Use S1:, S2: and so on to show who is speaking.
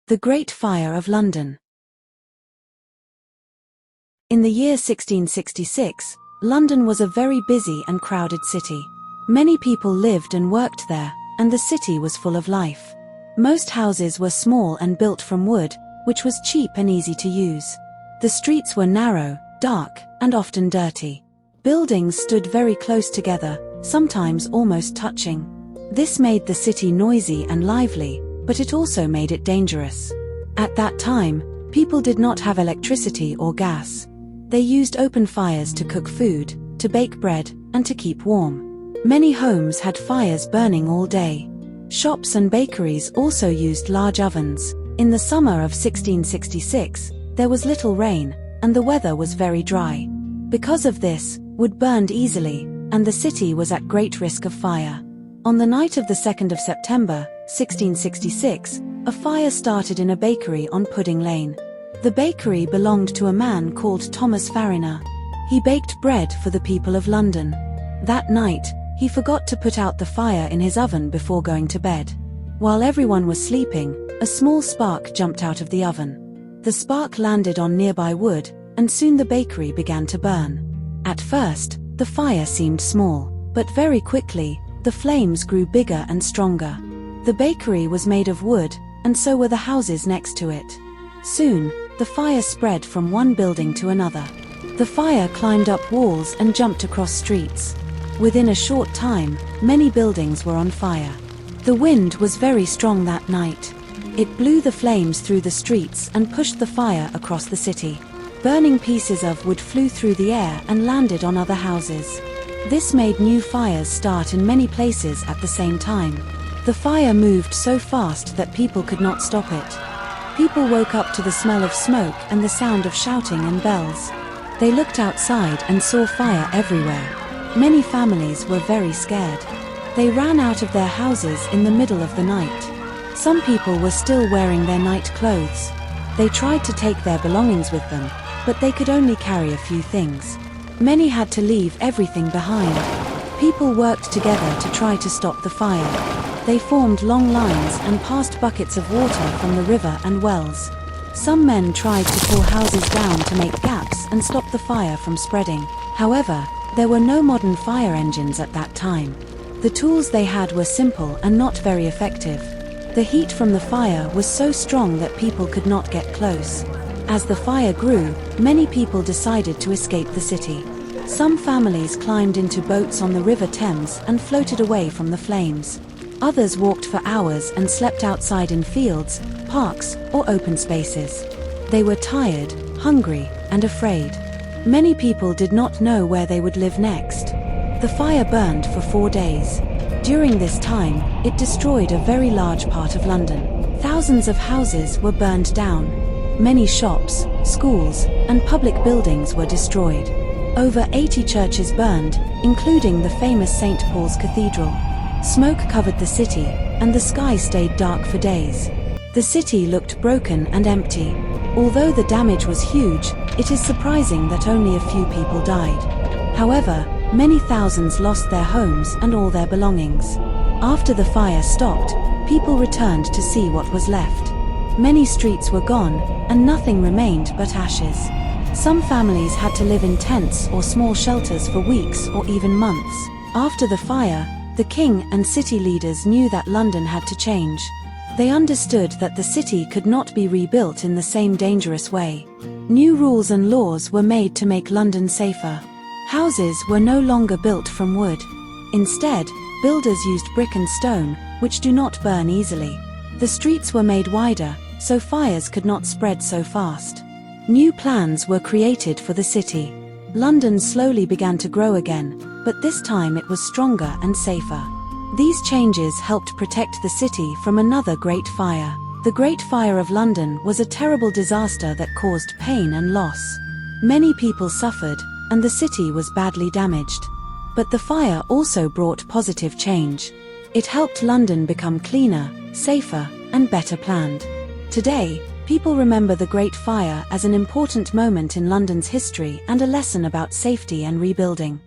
S1: The Great Fire of London. In the year 1666, London was a very busy and crowded city. Many people lived and worked there, and the city was full of life. Most houses were small and built from wood, which was cheap and easy to use. The streets were narrow, dark, and often dirty. Buildings stood very close together, sometimes almost touching. This made the city noisy and lively, but it also made it dangerous. At that time, people did not have electricity or gas. They used open fires to cook food, to bake bread, and to keep warm. Many homes had fires burning all day. Shops and bakeries also used large ovens. In the summer of 1666, there was little rain, and the weather was very dry. Because of this, wood burned easily, and the city was at great risk of fire. On the night of the 2nd of September, 1666, a fire started in a bakery on Pudding Lane. The bakery belonged to a man called Thomas Fariner. He baked bread for the people of London. That night, he forgot to put out the fire in his oven before going to bed. While everyone was sleeping, a small spark jumped out of the oven. The spark landed on nearby wood, and soon the bakery began to burn. At first, the fire seemed small, but very quickly, the flames grew bigger and stronger. The bakery was made of wood, and so were the houses next to it. Soon, the fire spread from one building to another. The fire climbed up walls and jumped across streets. Within a short time, many buildings were on fire. The wind was very strong that night. It blew the flames through the streets and pushed the fire across the city. Burning pieces of wood flew through the air and landed on other houses. This made new fires start in many places at the same time. The fire moved so fast that people could not stop it. People woke up to the smell of smoke and the sound of shouting and bells. They looked outside and saw fire everywhere. Many families were very scared. They ran out of their houses in the middle of the night. Some people were still wearing their night clothes. They tried to take their belongings with them, but they could only carry a few things. Many had to leave everything behind. People worked together to try to stop the fire. They formed long lines and passed buckets of water from the river and wells. Some men tried to pull houses down to make gaps and stop the fire from spreading. However, there were no modern fire engines at that time. The tools they had were simple and not very effective. The heat from the fire was so strong that people could not get close. As the fire grew, many people decided to escape the city. Some families climbed into boats on the River Thames and floated away from the flames. Others walked for hours and slept outside in fields, parks, or open spaces. They were tired, hungry, and afraid. Many people did not know where they would live next. The fire burned for 4 days. During this time, it destroyed a very large part of London. Thousands of houses were burned down. Many shops, schools, and public buildings were destroyed. Over 80 churches burned, including the famous St. Paul's Cathedral. Smoke covered the city, and the sky stayed dark for days. The city looked broken and empty. Although the damage was huge, it is surprising that only a few people died. However, many thousands lost their homes and all their belongings. After the fire stopped, people returned to see what was left. Many streets were gone, and nothing remained but ashes. Some families had to live in tents or small shelters for weeks or even months. After the fire, the king and city leaders knew that London had to change. They understood that the city could not be rebuilt in the same dangerous way. New rules and laws were made to make London safer. Houses were no longer built from wood. Instead, builders used brick and stone, which do not burn easily. The streets were made wider, so fires could not spread so fast. New plans were created for the city. London slowly began to grow again, but this time it was stronger and safer. These changes helped protect the city from another great fire. The Great Fire of London was a terrible disaster that caused pain and loss. Many people suffered, and the city was badly damaged. But the fire also brought positive change. It helped London become cleaner, safer, and better planned. Today, people remember the Great Fire as an important moment in London's history and a lesson about safety and rebuilding.